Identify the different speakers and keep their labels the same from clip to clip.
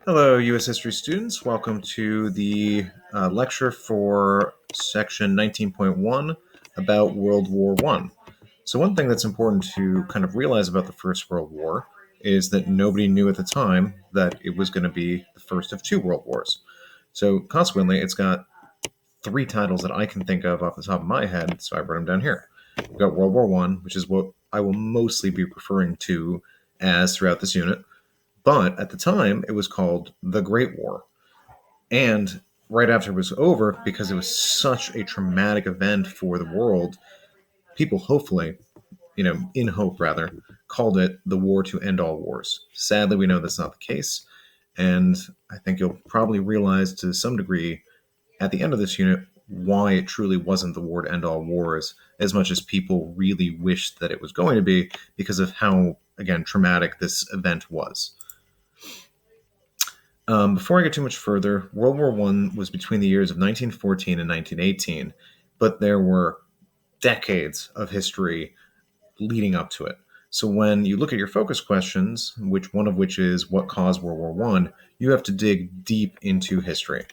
Speaker 1: Hello, U.S. history students. Welcome to the lecture for section 19.1 about World War One. So one thing that's important to kind of realize about the First World War is that nobody knew at the time that it was going to be the first of two world wars. So consequently, it's got three titles that I can think of off the top of my head, so I wrote them down here. We've got World War One, which is what I will mostly be referring to as throughout this unit. But at the time, it was called the Great War. And right after it was over, because it was such a traumatic event for the world, people hopefully, in hope rather, called it the war to end all wars. Sadly, we know that's not the case. And I think you'll probably realize to some degree at the end of this unit why it truly wasn't the war to end all wars as much as people really wished that it was going to be because of how, again, traumatic this event was. Before I get too much further, World War One was between the years of 1914 and 1918, but there were decades of history leading up to it. So when you look at your focus questions, which one of which is what caused World War One, you have to dig deep into history.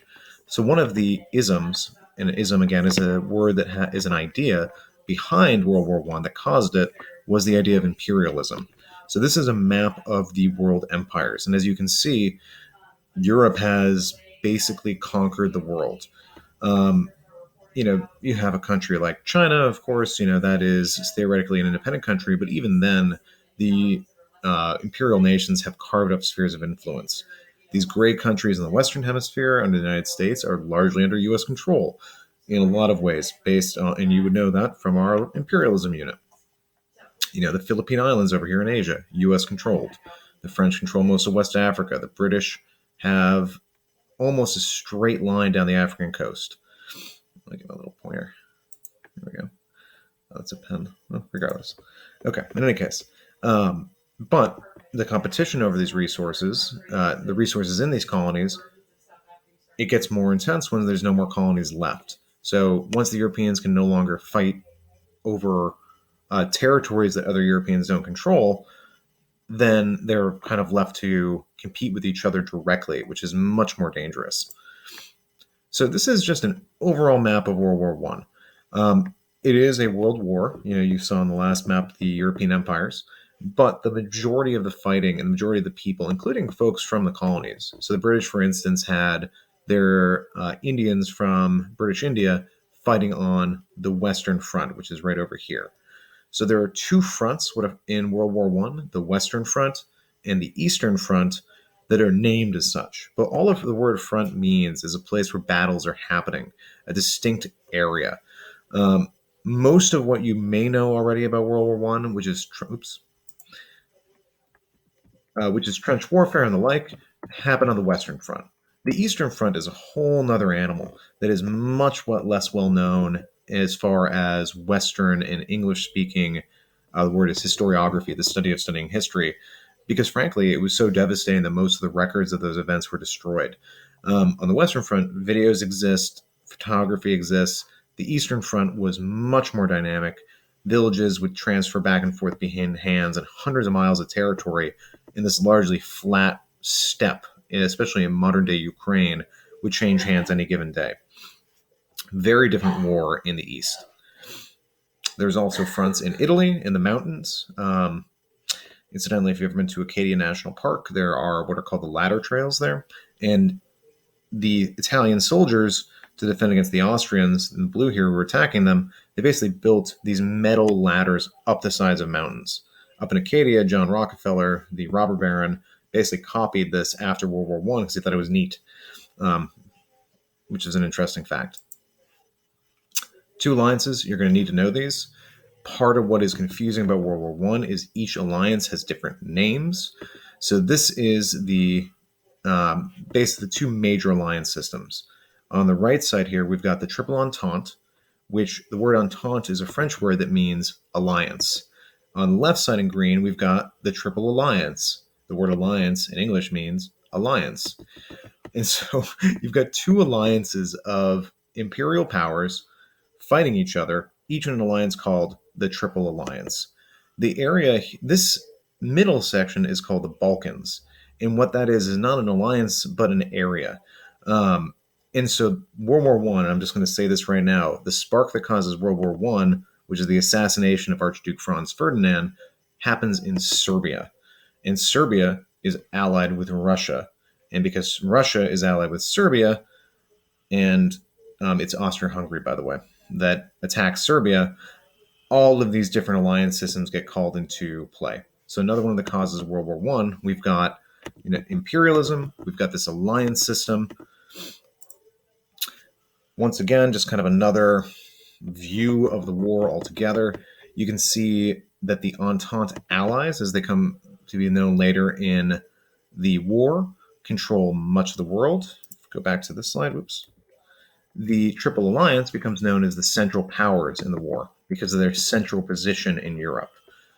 Speaker 1: So one of the isms, and ism again is a word that is an idea behind World War One that caused it, was the idea of imperialism. So this is a map of the world empires, and as you can see, Europe has basically conquered the world. Um, you have a country like China, of course, that is theoretically an independent country, but even then, the imperial nations have carved up spheres of influence. These great countries in the Western Hemisphere under the United States are largely under U.S. control in a lot of ways, based on, and you would know that from our imperialism unit. The Philippine Islands over here in Asia, U.S. controlled. The French control most of West Africa. The British have almost a straight line down the African coast. Let me give a little pointer. There we go. Oh, that's a pen. Well, regardless. Okay, in any case. But the competition over these resources, the resources in these colonies, it gets more intense when there's no more colonies left. So once the Europeans can no longer fight over territories that other Europeans don't control, then they're kind of left to compete with each other directly, which is much more dangerous. So this is just an overall map of World War One. It is a world war. You saw on the last map the European empires, but the majority of the fighting and the majority of the people, including folks from the colonies. So the British, for instance, had their Indians from British India fighting on the Western Front, which is right over here. So there are two fronts in World War One: the Western Front and the Eastern Front, that are named as such. But all of the word front means is a place where battles are happening, a distinct area. Um, Most of what you may know already about World War One, which is trench warfare and the like, happened on the Western Front. The Eastern Front is a whole nother animal that is much less well known as far as Western and English speaking. The word is historiography, the study of studying history, because frankly, it was so devastating that most of the records of those events were destroyed. On the Western Front, videos exist, photography exists. The Eastern Front was much more dynamic. Villages would transfer back and forth between hands, and hundreds of miles of territory in this largely flat steppe, especially in modern day Ukraine, would change hands any given day. Very different war in the East. There's also fronts in Italy, in the mountains. Incidentally, if you've ever been to Acadia National Park, there are what are called the ladder trails there. And the Italian soldiers, to defend against the Austrians in blue here who were attacking them, they basically built these metal ladders up the sides of mountains. Up in Acadia, John Rockefeller, the robber baron, basically copied this after World War One because he thought it was neat, which is an interesting fact. Two alliances, you're going to need to know these. Part of what is confusing about World War One is each alliance has different names. So this is basically the two major alliance systems. On the right side here, we've got the Triple Entente, which the word entente is a French word that means alliance. On the left side in green, we've got the Triple Alliance. The word alliance in English means alliance. And so you've got two alliances of imperial powers fighting each other, each in an alliance called the Triple Alliance. This middle section is called the Balkans. And what that is not an alliance, but an area. Um, and so World War One, I'm just going to say this right now, the spark that causes World War One, which is the assassination of Archduke Franz Ferdinand, happens in Serbia. And Serbia is allied with Russia. And because Russia is allied with Serbia, and it's Austria-Hungary, by the way, that attacks Serbia, all of these different alliance systems get called into play. So another one of the causes of World War One, we've got imperialism, we've got this alliance system. Once again, just kind of another view of the war altogether. You can see that the Entente allies, as they come to be known later in the war, control much of the world. Go back to this slide. Whoops. The Triple Alliance becomes known as the Central Powers in the war because of their central position in Europe.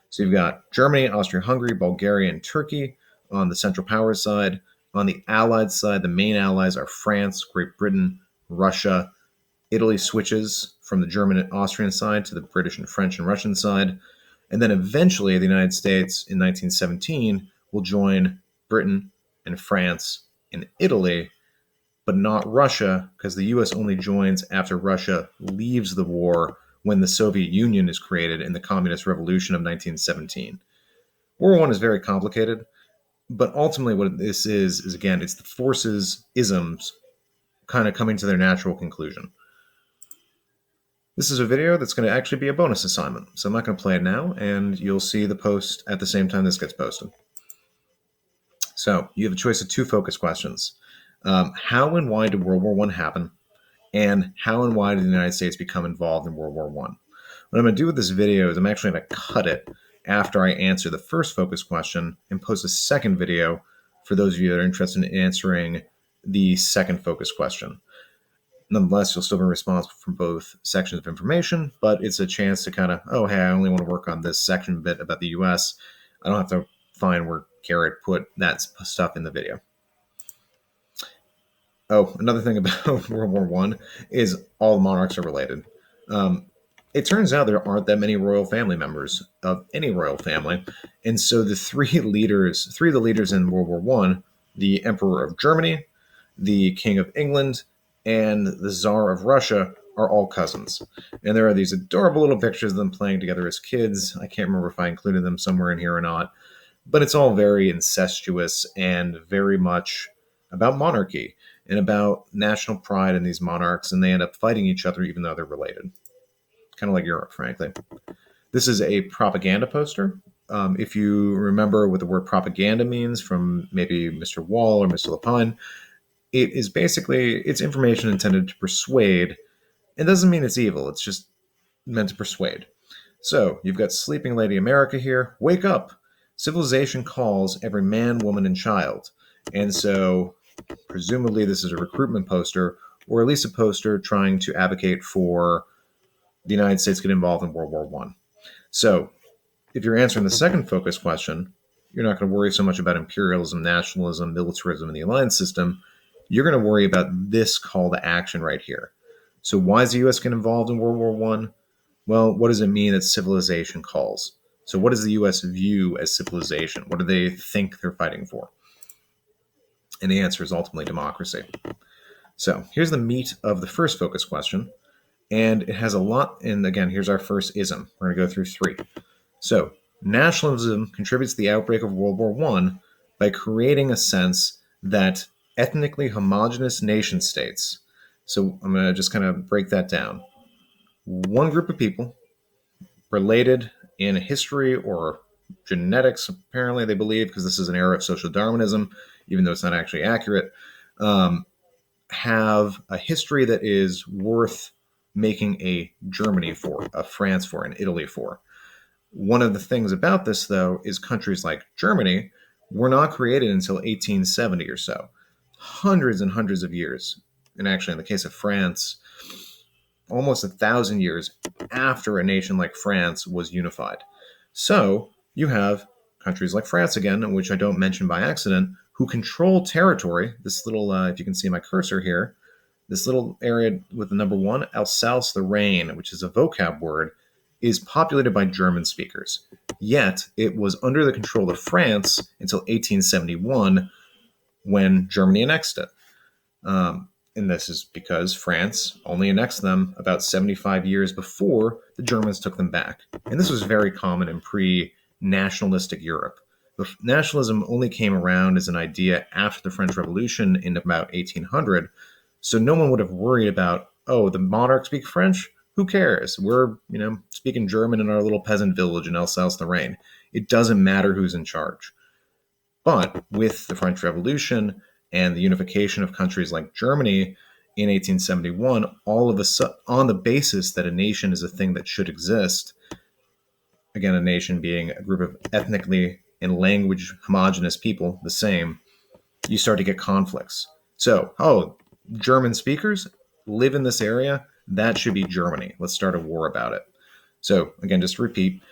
Speaker 1: So you've got Germany, Austria-Hungary, Bulgaria, and Turkey on the Central Powers side. On the Allied side, the main allies are France, Great Britain, Russia. Italy switches from the German and Austrian side to the British and French and Russian side. And then eventually the United States in 1917 will join Britain and France and Italy, but not Russia, because the US only joins after Russia leaves the war when the Soviet Union is created in the Communist Revolution of 1917. World War I is very complicated, but ultimately what this is again, it's the forces isms kind of coming to their natural conclusion. This is a video that's going to actually be a bonus assignment, so I'm not going to play it now, and you'll see the post at the same time this gets posted. So you have a choice of two focus questions. How and why did World War I happen? And how and why did the United States become involved in World War I? What I'm going to do with this video is I'm actually going to cut it after I answer the first focus question and post a second video for those of you that are interested in answering the second focus question. Nonetheless, you'll still be responsible for both sections of information, but it's a chance to kind of, oh, hey, I only want to work on this section bit about the U.S. I don't have to find where Garrett put that stuff in the video. Oh, another thing about World War I is all the monarchs are related. It turns out there aren't that many royal family members of any royal family. And so the three of the leaders in World War I, the Emperor of Germany, the King of England, and the Tsar of Russia are all cousins. And there are these adorable little pictures of them playing together as kids. I can't remember if I included them somewhere in here or not. But it's all very incestuous and very much about monarchy and about national pride in these monarchs, and they end up fighting each other even though they're related. Kind of like Europe, frankly. This is a propaganda poster. If you remember what the word propaganda means from maybe Mr. Wall or Mr. Lapine, it is basically, it's information intended to persuade. It doesn't mean it's evil. It's just meant to persuade. So you've got Sleeping Lady America here. Wake up. Civilization calls every man, woman, and child. And so presumably this is a recruitment poster, or at least a poster trying to advocate for the United States get involved in World War I. So if you're answering the second focus question, you're not going to worry so much about imperialism, nationalism, militarism, and the alliance system. You're going to worry about this call to action right here. So why does the U.S. get involved in World War I? Well, what does it mean that civilization calls? So what does the U.S. view as civilization? What do they think they're fighting for? And the answer is ultimately democracy. So here's the meat of the first focus question. And it has a lot, and again, here's our first ism. We're going to go through three. So nationalism contributes to the outbreak of World War I by creating a sense that ethnically homogenous nation states, so I'm going to just kind of break that down. One group of people related in history or genetics, apparently they believe, because this is an era of social Darwinism, even though it's not actually accurate, have a history that is worth making a Germany for, a France for, an Italy for. One of the things about this, though, is countries like Germany were not created until 1870 or so. Hundreds and hundreds of years. And actually, in the case of France, almost 1,000 years after a nation like France was unified. So you have countries like France again, which I don't mention by accident, who control territory. This little, if you can see my cursor here, this little area with the number 1, Alsace-Lorraine, which is a vocab word, is populated by German speakers. Yet, it was under the control of France until 1871 when Germany annexed it. And this is because France only annexed them about 75 years before the Germans took them back. And this was very common in pre nationalistic Europe. But nationalism only came around as an idea after the French Revolution in about 1800. So no one would have worried about, oh, the monarchs speak French? Who cares? We're, speaking German in our little peasant village in Alsace-Lorraine. It doesn't matter who's in charge. But with the French Revolution and the unification of countries like Germany in 1871, all of on the basis that a nation is a thing that should exist, again, a nation being a group of ethnically and language homogenous people, the same, you start to get conflicts. So, German speakers live in this area, that should be Germany. Let's start a war about it. So, again, just to repeat,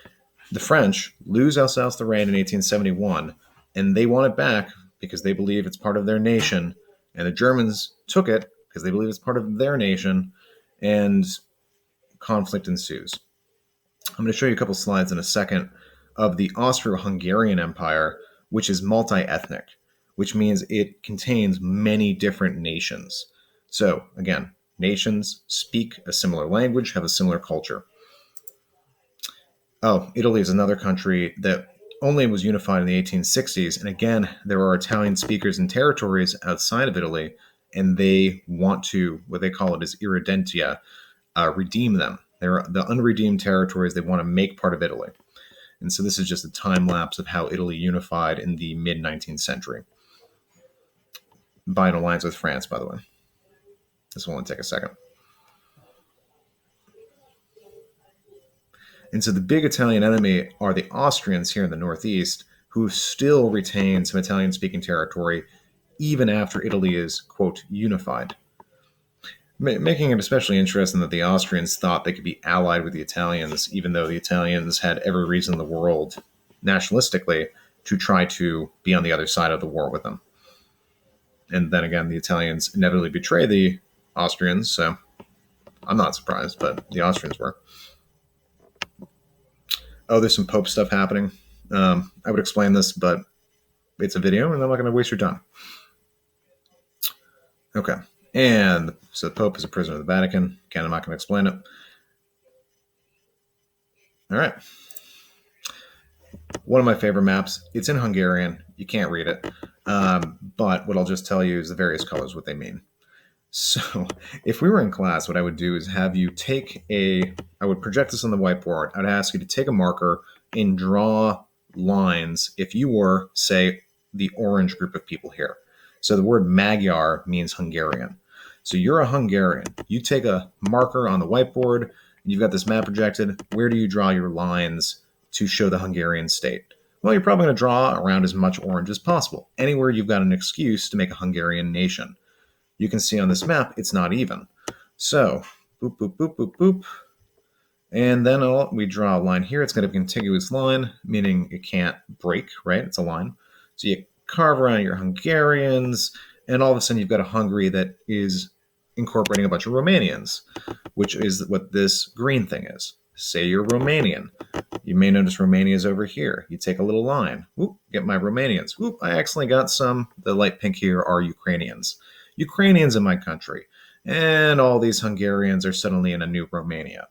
Speaker 1: the French lose Alsace-Lorraine in 1871, and they want it back because they believe it's part of their nation, and the Germans took it because they believe it's part of their nation, and conflict ensues. I'm going to show you a couple slides in a second of the Austro-Hungarian Empire, which is multi-ethnic, which means it contains many different nations. So, again, nations speak a similar language, have a similar culture. Oh, Italy is another country that only was unified in the 1860s. And again, there are Italian speakers in territories outside of Italy, and they want to, what they call it is irredentia, redeem them. They're the unredeemed territories they want to make part of Italy. And so this is just a time lapse of how Italy unified in the mid-19th century. By an alliance with France, by the way. This will only take a second. And so the big Italian enemy are the Austrians here in the Northeast, who still retain some Italian-speaking territory even after Italy is, quote, unified. Making it especially interesting that the Austrians thought they could be allied with the Italians, even though the Italians had every reason in the world, nationalistically, to try to be on the other side of the war with them. And then again, the Italians inevitably betray the Austrians, so I'm not surprised, but the Austrians were. Oh, there's some Pope stuff happening. I would explain this, but it's a video, and I'm not going to waste your time. Okay. And so the Pope is a prisoner of the Vatican. Again, I'm not going to explain it. All right. One of my favorite maps. It's in Hungarian. You can't read it. But what I'll just tell you is the various colors, what they mean. So if we were in class, what I would do is have you I would project this on the whiteboard. I'd ask you to take a marker and draw lines if you were, say, the orange group of people here. So the word Magyar means Hungarian. So you're a Hungarian. You take a marker on the whiteboard, and you've got this map projected. Where do you draw your lines to show the Hungarian state? Well, you're probably going to draw around as much orange as possible. Anywhere you've got an excuse to make a Hungarian nation. You can see on this map, it's not even. So, boop, boop, boop, boop, boop. And then we draw a line here. It's going to be a contiguous line, meaning it can't break, right? It's a line. So you carve around your Hungarians, and all of a sudden you've got a Hungary that is incorporating a bunch of Romanians, which is what this green thing is. Say you're Romanian. You may notice Romania is over here. You take a little line. Whoop, get my Romanians. Whoop, I accidentally got some. The light pink here are Ukrainians. Ukrainians in my country. And all these Hungarians are suddenly in a new Romania.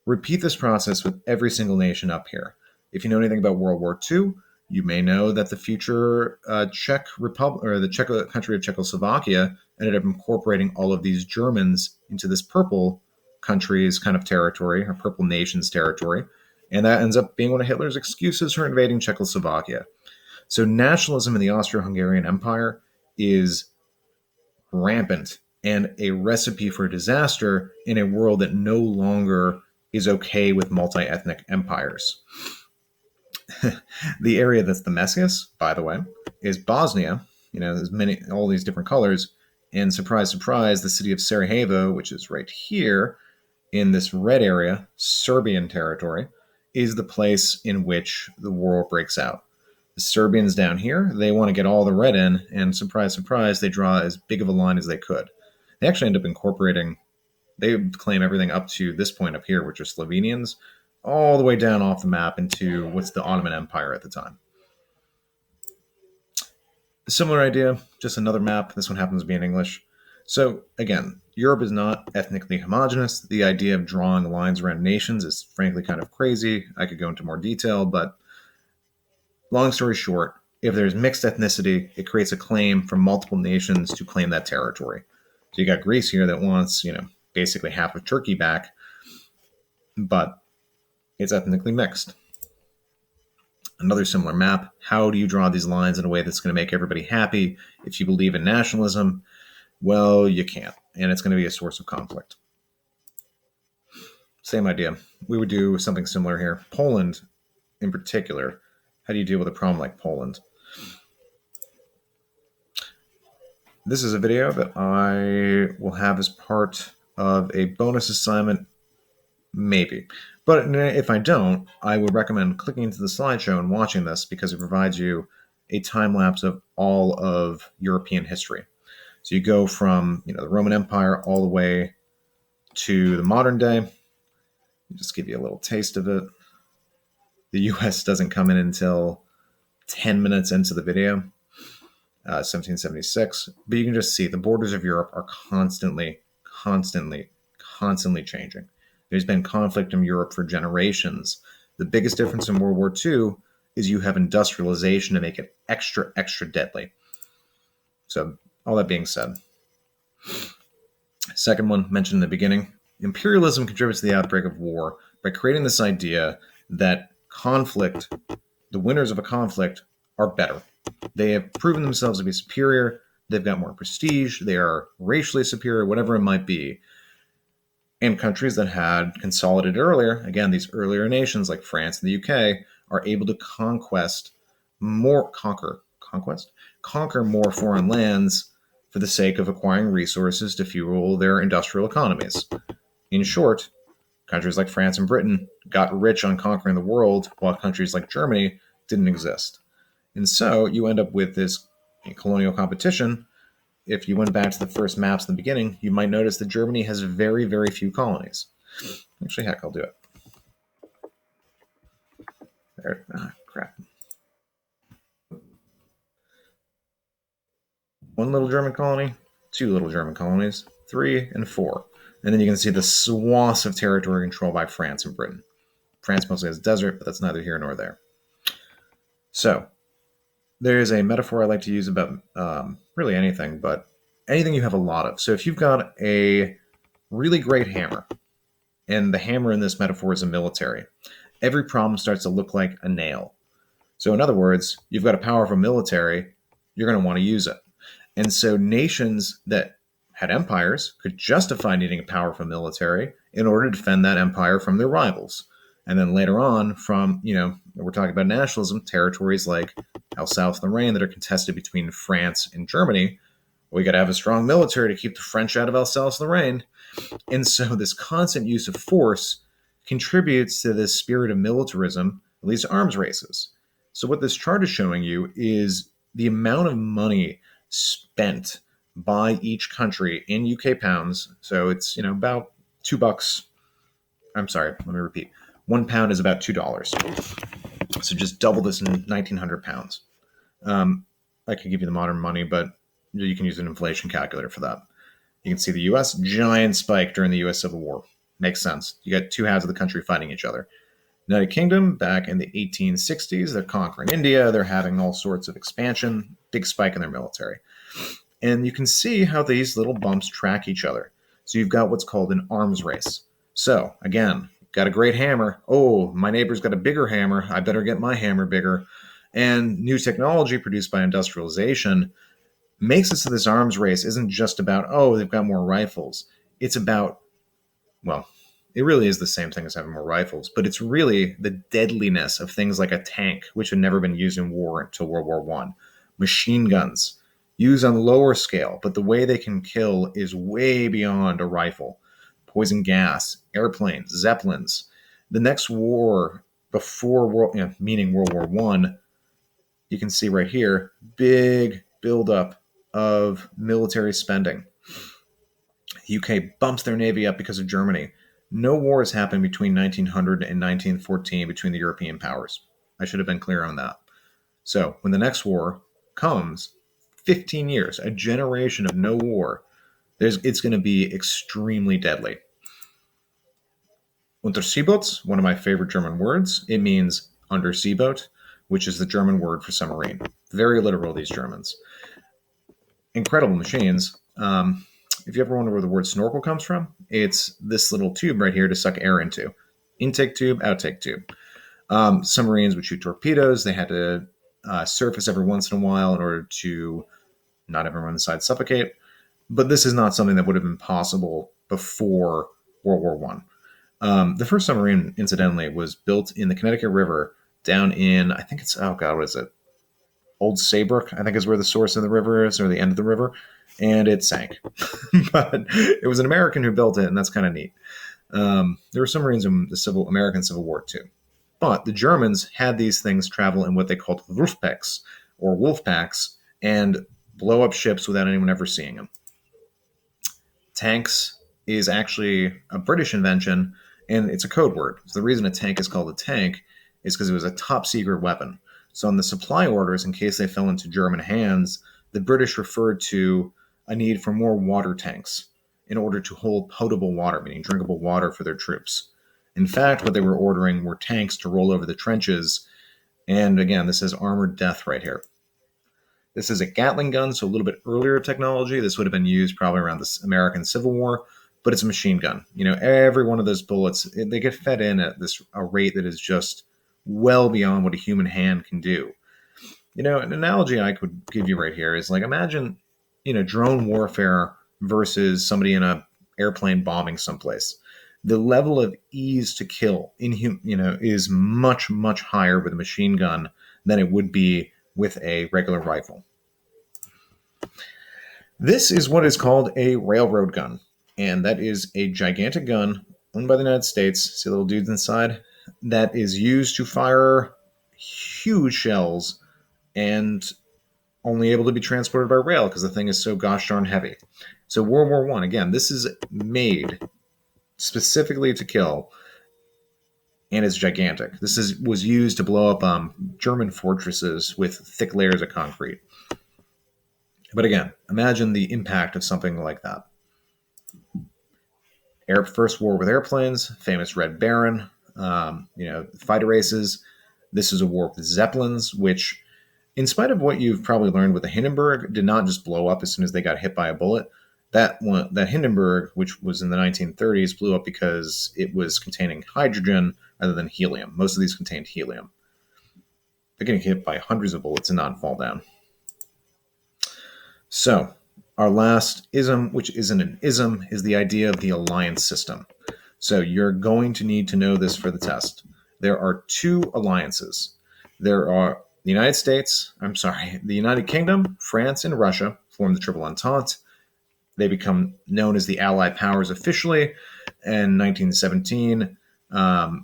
Speaker 1: Repeat this process with every single nation up here. If you know anything about World War II, you may know that the future Czech Republic, or the country of Czechoslovakia, ended up incorporating all of these Germans into this purple country's kind of territory, or purple nation's territory. And that ends up being one of Hitler's excuses for invading Czechoslovakia. So nationalism in the Austro-Hungarian Empire is rampant and a recipe for disaster in a world that no longer is okay with multi-ethnic empires. The area that's the messiest, by the way, is Bosnia. There's all these different colors. And surprise, surprise, the city of Sarajevo, which is right here in this red area, Serbian territory, is the place in which the war breaks out. The Serbians down here, they want to get all the red in, and surprise, surprise, they draw as big of a line as they could. They actually end up incorporating, they claim everything up to this point up here, which are Slovenians, all the way down off the map into what's the Ottoman Empire at the time. Similar idea, just another map. This one happens to be in English. So again, Europe is not ethnically homogenous. The idea of drawing lines around nations is frankly kind of crazy. I could go into more detail, but long story short, if there's mixed ethnicity, it creates a claim from multiple nations to claim that territory. So you got Greece here that wants, basically half of Turkey back, but it's ethnically mixed. Another similar map. How do you draw these lines in a way that's going to make everybody happy if you believe in nationalism? Well, you can't, and it's going to be a source of conflict. Same idea. We would do something similar here. Poland, in particular, how do you deal with a problem like Poland? This is a video that I will have as part of a bonus assignment, maybe. But if I don't, I would recommend clicking into the slideshow and watching this because it provides you a time lapse of all of European history. So you go from the Roman Empire all the way to the modern day. I'll just give you a little taste of it. The U.S. doesn't come in until 10 minutes into the video, 1776. But you can just see the borders of Europe are constantly changing. There's been conflict in Europe for generations. The biggest difference in World War II is you have industrialization to make it extra deadly. So all that being said, second one mentioned in the beginning, imperialism contributes to the outbreak of war by creating this idea that conflict, the winners of a conflict, are better. They have proven themselves to be superior. They've got more prestige. They are racially superior, whatever it might be. And countries that had consolidated earlier, again, these earlier nations like France and the UK, are able to conquer more foreign lands for the sake of acquiring resources to fuel their industrial economies. In short, countries like France and Britain got rich on conquering the world, while countries like Germany didn't exist. And so you end up with this colonial competition. If you went back to the first maps in the beginning, you might notice that Germany has very, very few colonies. Actually, heck, I'll do it. There. Crap. One little German colony, two little German colonies, 3 and 4. And then you can see the swaths of territory controlled by France and Britain. France mostly has desert, but that's neither here nor there. So, there's a metaphor I like to use about really anything, but anything you have a lot of. So if you've got a really great hammer, and the hammer in this metaphor is a military, every problem starts to look like a nail. So in other words, you've got a powerful military, you're going to want to use it. And so nations that had empires could justify needing a powerful military in order to defend that empire from their rivals. And then later on, we're talking about nationalism, territories like Alsace-Lorraine that are contested between France and Germany. We got to have a strong military to keep the French out of Alsace-Lorraine. And so this constant use of force contributes to this spirit of militarism, at least arms races. So what this chart is showing you is the amount of money spent by each country in UK pounds. So it's, about $2. I'm sorry, let me repeat. £1 is about $2. So just double this in 1,900 pounds. I could give you the modern money, but you can use an inflation calculator for that. You can see the U.S. giant spike during the U.S. Civil War. Makes sense. You got two halves of the country fighting each other. United Kingdom, back in the 1860s, they're conquering India. They're having all sorts of expansion. Big spike in their military. And you can see how these little bumps track each other. So you've got what's called an arms race. So, again, got a great hammer. Oh, my neighbor's got a bigger hammer. I better get my hammer bigger. And new technology produced by industrialization makes it so this arms race isn't just about, they've got more rifles. It's about, it really is the same thing as having more rifles, but it's really the deadliness of things like a tank, which had never been used in war until World War I. Machine guns, used on a lower scale, but the way they can kill is way beyond a rifle. Poison gas, airplanes, zeppelins. The next war before meaning World War I, you can see right here, big buildup of military spending. The UK bumps their navy up because of Germany. No wars happened between 1900 and 1914 between the European powers. I should have been clear on that. So when the next war comes, 15 years, a generation of no war, it's going to be extremely deadly. Unterseeboot, one of my favorite German words, it means undersea boat, which is the German word for submarine. Very literal, these Germans. Incredible machines. If you ever wonder where the word snorkel comes from, it's this little tube right here to suck air into. Intake tube, outtake tube. Submarines would shoot torpedoes. They had to surface every once in a while in order to not everyone inside suffocate. But this is not something that would have been possible before World War One. The first submarine, incidentally, was built in the Connecticut River down in, I think it's, oh God, what is it? Old Saybrook, I think is where the source of the river is, or the end of the river, and it sank. But it was an American who built it, and that's kind of neat. There were submarines in the American Civil War too. But the Germans had these things travel in what they called Wolfpacks, or wolf packs, and blow up ships without anyone ever seeing them. Tanks is actually a British invention, and it's a code word. So the reason a tank is called a tank is because it was a top secret weapon. So on the supply orders, in case they fell into German hands, the British referred to a need for more water tanks in order to hold potable water, meaning drinkable water for their troops. In fact, what they were ordering were tanks to roll over the trenches. And again, this is armored death right here. This is a Gatling gun, so a little bit earlier technology. This would have been used probably around the American Civil War, but it's a machine gun. You know, every one of those bullets, they get fed in at a rate that is just well beyond what a human hand can do. You know, an analogy I could give you right here is like, imagine, you know, drone warfare versus somebody in a airplane bombing someplace. The level of ease to kill is much, much higher with a machine gun than it would be with a regular rifle. This is what is called a railroad gun, and that is a gigantic gun owned by the United States. See little dudes inside? That is used to fire huge shells and only able to be transported by rail because the thing is so gosh darn heavy. So World War I, again, this is made specifically to kill, and it's gigantic. This was used to blow up German fortresses with thick layers of concrete. But again, imagine the impact of something like that. First war with airplanes, famous Red Baron, fighter races. This is a war with Zeppelins, which, in spite of what you've probably learned with the Hindenburg, did not just blow up as soon as they got hit by a bullet. That Hindenburg, which was in the 1930s, blew up because it was containing hydrogen rather than helium. Most of these contained helium. They're getting hit by hundreds of bullets and not fall down. So, our last ism, which isn't an ism, is the idea of the alliance system. So you're going to need to know this for the test. There are two alliances. There are the United Kingdom, France, and Russia form the Triple Entente. They become known as the Allied powers officially in 1917.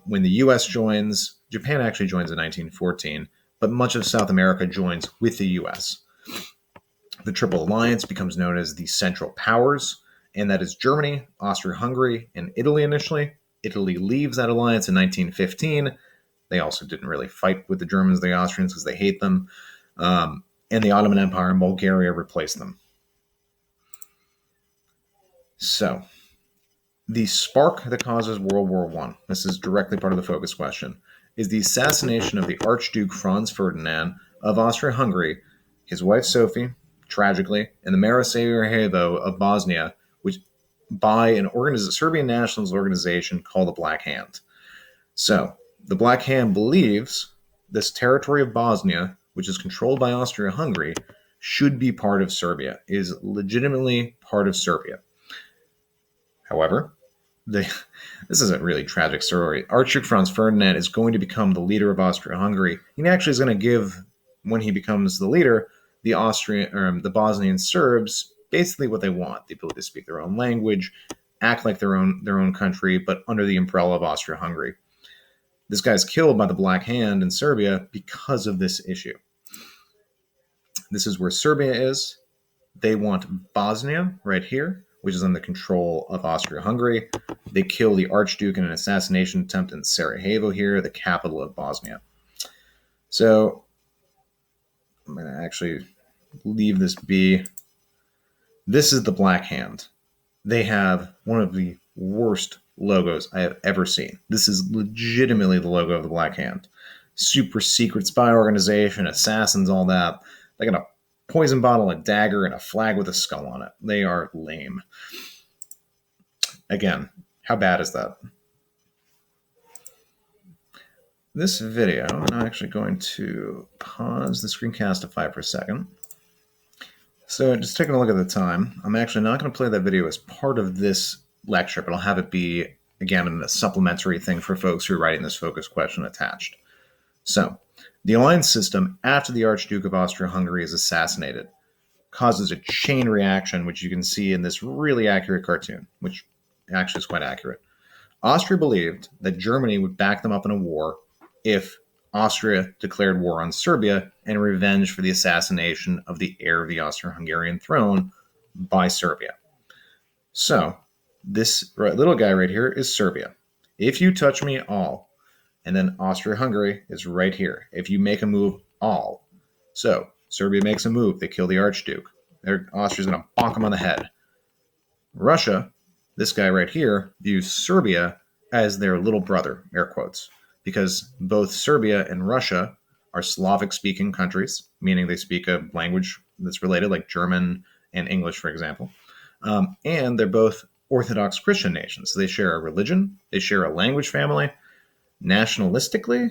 Speaker 1: When the U.S. joins, Japan actually joins in 1914, but much of South America joins with the U.S. The Triple Alliance becomes known as the Central Powers, and that is Germany, Austria-Hungary, and Italy initially. Italy leaves that alliance in 1915. They also didn't really fight with the Germans, the Austrians, because they hate them. And the Ottoman Empire and Bulgaria replaced them. So, the spark that causes World War I, this is directly part of the focus question, is the assassination of the Archduke Franz Ferdinand of Austria-Hungary, his wife Sophie, tragically, and the Mayor Sarajevo of Bosnia, which by an Serbian nationalist organization called the Black Hand. So, the Black Hand believes this territory of Bosnia, which is controlled by Austria-Hungary, should be part of Serbia, is legitimately part of Serbia. However, this is a really tragic story. Archduke Franz Ferdinand is going to become the leader of Austria-Hungary. He actually is going to give, when he becomes the leader, the Bosnian Serbs basically what they want: the ability to speak their own language, act like their own country, but under the umbrella of Austria-Hungary. This guy's killed by the Black Hand in Serbia because of this issue. This is where Serbia is. They want Bosnia right here, which is under control of Austria-Hungary. They kill the Archduke in an assassination attempt in Sarajevo here, the capital of Bosnia. So I'm going to actually leave this be. This is the Black Hand. They have one of the worst logos I have ever seen. This is legitimately the logo of the Black Hand. Super secret spy organization, assassins, all that. They got a poison bottle, a dagger, and a flag with a skull on it. They are lame. Again, how bad is that? This video, and I'm actually going to pause the screencastify for a second. So just taking a look at the time, I'm actually not going to play that video as part of this lecture, but I'll have it be, again, a supplementary thing for folks who are writing this focus question attached. So, the alliance system after the Archduke of Austria-Hungary is assassinated causes a chain reaction, which you can see in this really accurate cartoon, which actually is quite accurate. Austria believed that Germany would back them up in a war if Austria declared war on Serbia in revenge for the assassination of the heir of the Austro-Hungarian throne by Serbia. So, this little guy right here is Serbia. If you touch me, all. And then Austria-Hungary is right here. If you make a move, all. So, Serbia makes a move. They kill the Archduke. Austria's going to bonk him on the head. Russia, this guy right here, views Serbia as their little brother, air quotes, because both Serbia and Russia are Slavic-speaking countries, meaning they speak a language that's related, like German and English, for example. And they're both Orthodox Christian nations. So they share a religion, they share a language family. Nationalistically,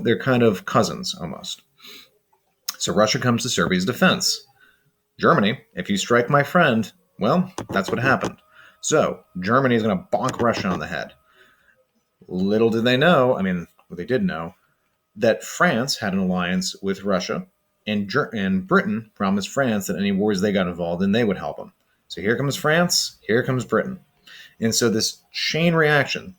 Speaker 1: they're kind of cousins almost. So Russia comes to Serbia's defense. Germany, if you strike my friend, well, that's what happened. So Germany is going to bonk Russia on the head. Little did they know, well, they did know, that France had an alliance with Russia, and Britain promised France that any wars they got involved in, they would help them. So here comes France, here comes Britain. And so this chain reaction,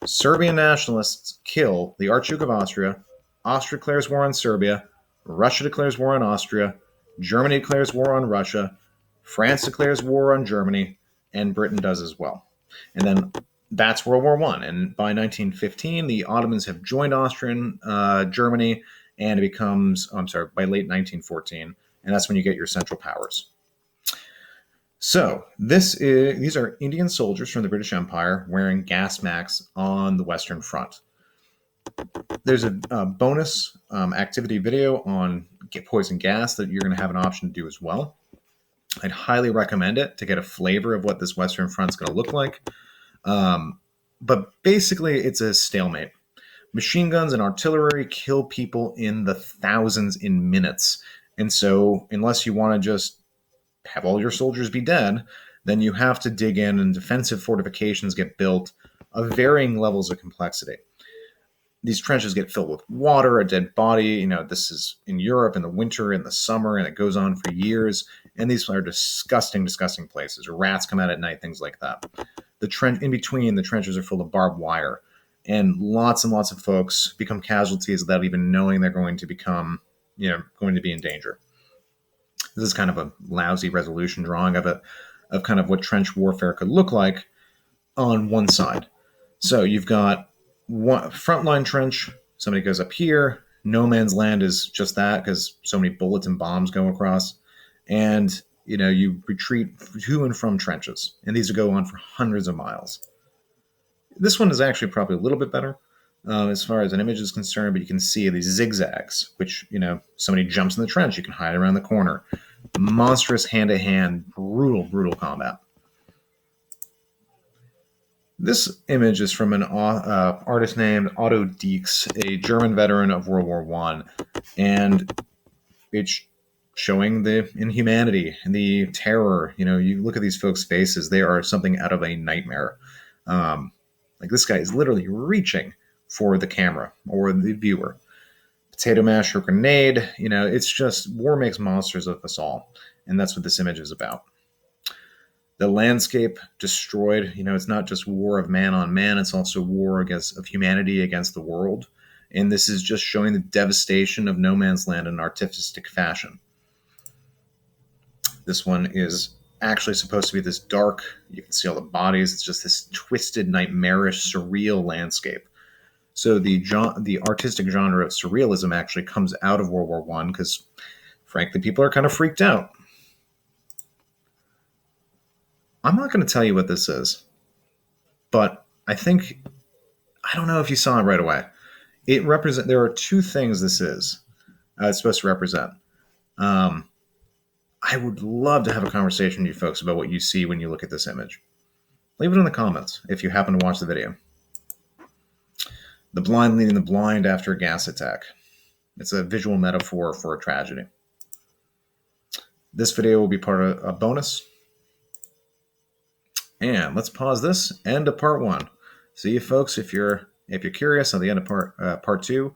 Speaker 1: Serbian nationalists kill the Archduke of Austria, Austria declares war on Serbia, Russia declares war on Austria, Germany declares war on Russia, France declares war on Germany, and Britain does as well. And then that's World War I. And by 1915, the Ottomans have joined Austrian Germany, and it becomes, by late 1914, and that's when you get your Central Powers. So these are Indian soldiers from the British Empire wearing gas masks on the Western Front. There's a bonus activity video on poison gas that you're going to have an option to do as well. I'd highly recommend it to get a flavor of what this Western Front's going to look like. But basically, it's a stalemate. Machine guns and artillery kill people in the thousands in minutes. And so unless you want to just have all your soldiers be dead, then you have to dig in, and defensive fortifications get built of varying levels of complexity. These trenches get filled with water, a dead body. This is in Europe in the winter, in the summer, and it goes on for years. And these are disgusting, disgusting places. Rats come out at night, things like that. The trench in between, the trenches are full of barbed wire. And lots of folks become casualties without even knowing they're going to become, going to be in danger. This is kind of a lousy resolution drawing of kind of what trench warfare could look like on one side. So you've got one frontline trench. Somebody goes up here. No man's land is just that because so many bullets and bombs go across. And, you retreat to and from trenches. And these go on for hundreds of miles. This one is actually probably a little bit better as far as an image is concerned, but you can see these zigzags, which, somebody jumps in the trench, you can hide around the corner. Monstrous hand-to-hand, brutal combat. This image is from an artist named Otto Dix, a German veteran of World War I, and it's showing the inhumanity and the terror. You look at these folks' faces, they are something out of a nightmare. Like this guy is literally reaching for the camera or the viewer. Potato mash or grenade, it's just war makes monsters of us all. And that's what this image is about. The landscape destroyed, it's not just war of man on man, it's also war of humanity against the world. And this is just showing the devastation of no man's land in an artistic fashion. This one is actually supposed to be this dark. You can see all the bodies. It's just this twisted, nightmarish, surreal landscape. So the artistic genre of surrealism actually comes out of World War One because, frankly, people are kind of freaked out. I'm not going to tell you what this is, but I don't know if you saw it right away. There are two things this is. It's supposed to represent. Um, I would love to have a conversation with you folks about what you see when you look at this image. Leave it in the comments if you happen to watch the video. The blind leading the blind after a gas attack. It's a visual metaphor for a tragedy. This video will be part of a bonus. And let's pause this. End of part one. See you folks. If you're curious on the end of part two,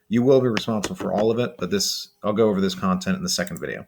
Speaker 1: you will be responsible for all of it. But I'll go over this content in the second video.